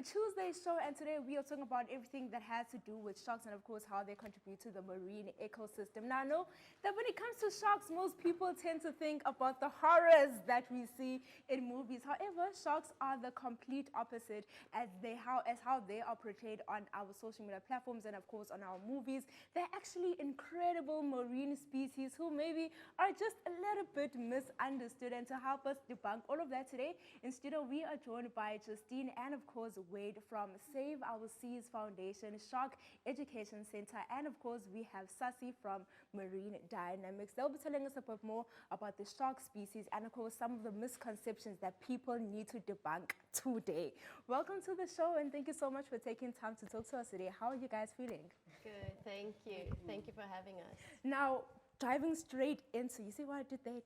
a Tuesday show, and today we are talking about everything that has to do with sharks and, of course, how they contribute to the marine ecosystem. Now, I know that when it comes to sharks, most people tend to think about the horrors that we see in movies. However, sharks are the complete opposite as how they are portrayed on our social media platforms and, of course, on our movies. They're actually incredible marine species who maybe are just a little bit misunderstood. And to help us debunk all of that today, in studio we are joined by Justine and, of course, Wade from Save Our Seas Foundation, Shark Education Center, and, of course, we have Sassy from Marine Dynamics. They'll be telling us a bit more about the shark species and, of course, some of the misconceptions that people need to debunk today. Welcome to the show, and thank you so much for taking time to talk to us today. How are you guys feeling? Good, thank you. Thank you for having us. Now, diving straight into, you see what I did there?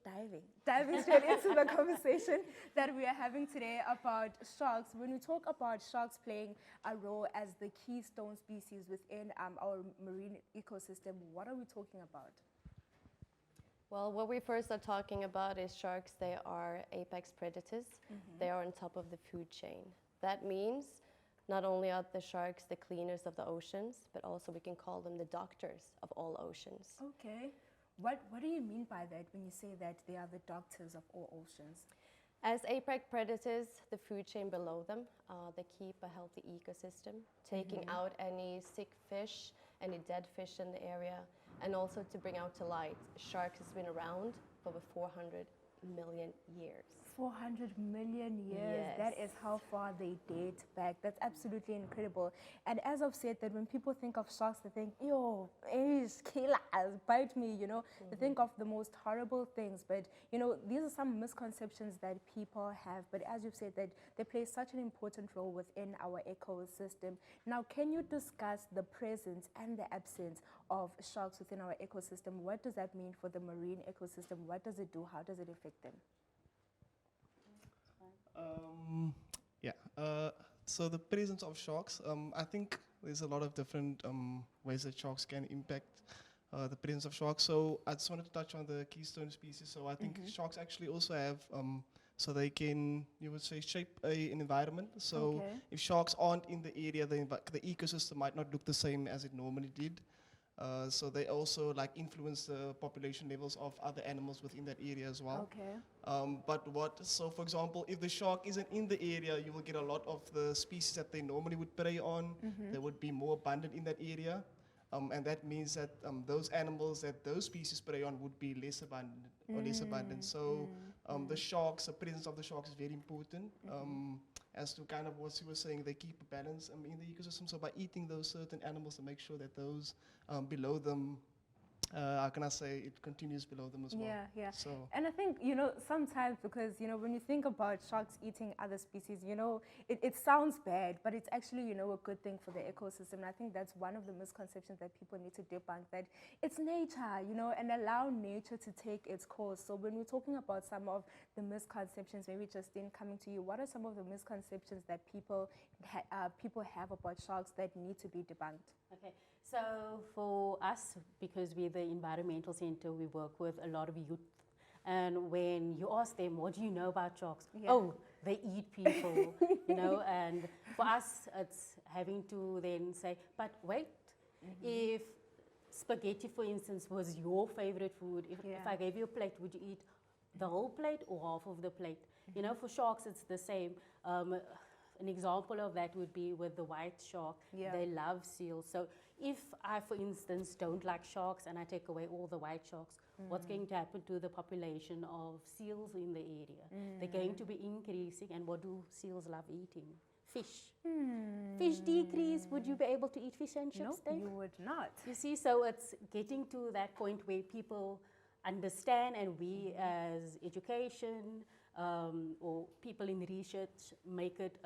Diving straight into the conversation that we are having today about sharks. When we talk about sharks playing a role as the keystone species within our marine ecosystem, what are we talking about? Well, what we first are talking about is sharks. They are apex predators. They are on top of the food chain. That means not only are the sharks the cleaners of the oceans, but also we can call them the doctors of all oceans. Okay. What do you mean by that when you say that they are the doctors of all oceans? As apex predators, the food chain below them, they keep a healthy ecosystem, taking out any sick fish, any dead fish in the area, and also to bring out to light, sharks has been around for over 400 million years. 400 million years. Yes. That is how far they date back. That's absolutely incredible. And as I've said, that when people think of sharks, they think, yo, it's killers, bite me, you know. They think of the most horrible things. But, you know, these are some misconceptions that people have. But as you've said, that they play such an important role within our ecosystem. Now, can you discuss the presence and the absence of sharks within our ecosystem? What does that mean for the marine ecosystem? What does it do? How does it affect them? So the presence of sharks, I think there's a lot of different ways that sharks can impact the presence of sharks. So I just wanted to touch on the keystone species. So I think sharks actually also have, so they can, you would say, shape an environment. So if sharks aren't in the area, the ecosystem might not look the same as it normally did. So they also like influence the population levels of other animals within that area as well. So for example, if the shark isn't in the area, you will get a lot of the species that they normally would prey on. They would be more abundant in that area. And that means that those animals that those species prey on would be less abundant. So the presence of the sharks is very important. As to kind of what you were saying, they keep a balance in the ecosystem. So by eating those certain animals to make sure that those below them, how can I say, it continues below them as well. Yeah. So, and I think, you know, sometimes because, you know, when you think about sharks eating other species, you know, it sounds bad, but it's actually, you know, a good thing for the ecosystem. And I think that's one of the misconceptions that people need to debunk, that it's nature, you know, and allow nature to take its course. So when we're talking about some of the misconceptions, maybe Justine, coming to you, what are some of the misconceptions that people have about sharks that need to be debunked? Okay, so for us, because we're the environmental center, we work with a lot of youth. And when you ask them, what do you know about sharks? Yeah. Oh, they eat people, you know. And for us, it's having to then say, but wait, if spaghetti, for instance, was your favorite food, if I gave you a plate, would you eat the whole plate or half of the plate? You know, for sharks, it's the same. An example of that would be with the white shark. They love seals. So if I, for instance, don't like sharks and I take away all the white sharks, what's going to happen to the population of seals in the area? They're going to be increasing, and what do seals love eating? Fish. Fish decrease. Would you be able to eat fish and chips then? You would not. You see, so it's getting to that point where people understand, and we as education, or people in research make it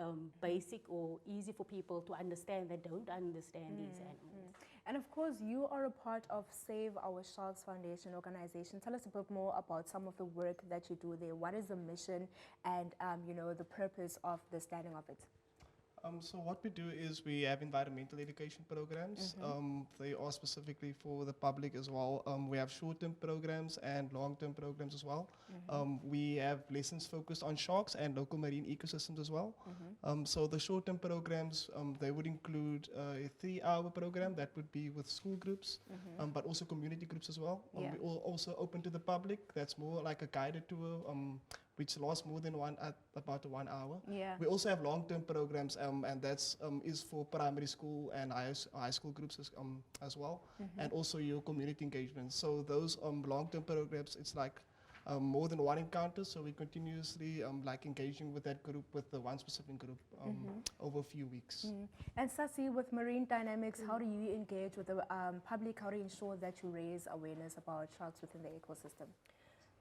basic or easy for people to understand that don't understand these animals. And of course, you are a part of Save Our Sharks Foundation organization. Tell us a bit more about some of the work that you do there. What is the mission and, you know, the purpose of the starting of it? So what we do is we have environmental education programs. They are specifically for the public as well. We have short-term programs and long-term programs as well. We have lessons focused on sharks and local marine ecosystems as well. So the short-term programs, they would include a 3-hour program that would be with school groups, but also community groups as well. Yeah. We also open to the public. That's more like a guided tour, which lasts more than about 1 hour. Yeah. We also have long-term programs, and that's is for primary school and high school groups as well, and also your community engagement. So those long-term programs, it's like more than one encounter. So we continuously like engaging with that group, with the one specific group, over a few weeks. And Sasi, with marine dynamics, how do you engage with the public? How do you ensure that you raise awareness about sharks within the ecosystem?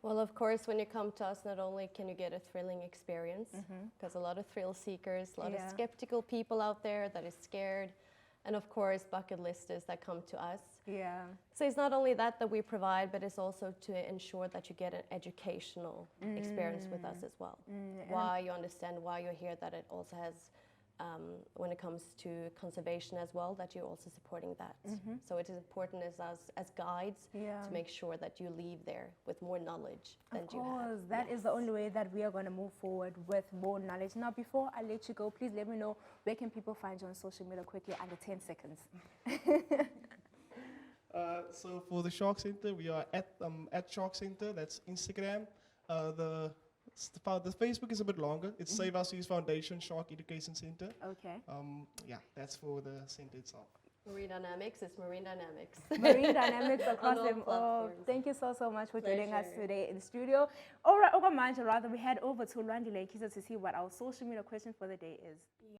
Well, of course, when you come to us, not only can you get a thrilling experience, because a lot of thrill seekers, a lot of Yeah. skeptical people out there that is scared, and of course, bucket listers that come to us. Yeah. So it's not only that we provide, but it's also to ensure that you get an educational experience with us as well. Why you understand why you're here, that it also has, when it comes to conservation as well, that you're also supporting that. So it is important as us as guides Yeah. to make sure that you leave there with more knowledge than Of you have. course, that is the only way that we are going to move forward with more knowledge. Now, before I let you go, please let me know where can people find you on social media quickly, under 10 seconds. So for the Shark Center, we are at Shark Center. That's Instagram. The Facebook is a bit longer. It's Save Our Seas Foundation Shark Education Center. Okay. Yeah, that's for the center itself. Marine Dynamics is Marine Dynamics. Marine dynamics across all them all. platforms. Thank you so much for joining us Pleasure. today in the studio. All right, Ogamanja, rather, we head over to Lwandile Kiza to see what our social media question for the day is.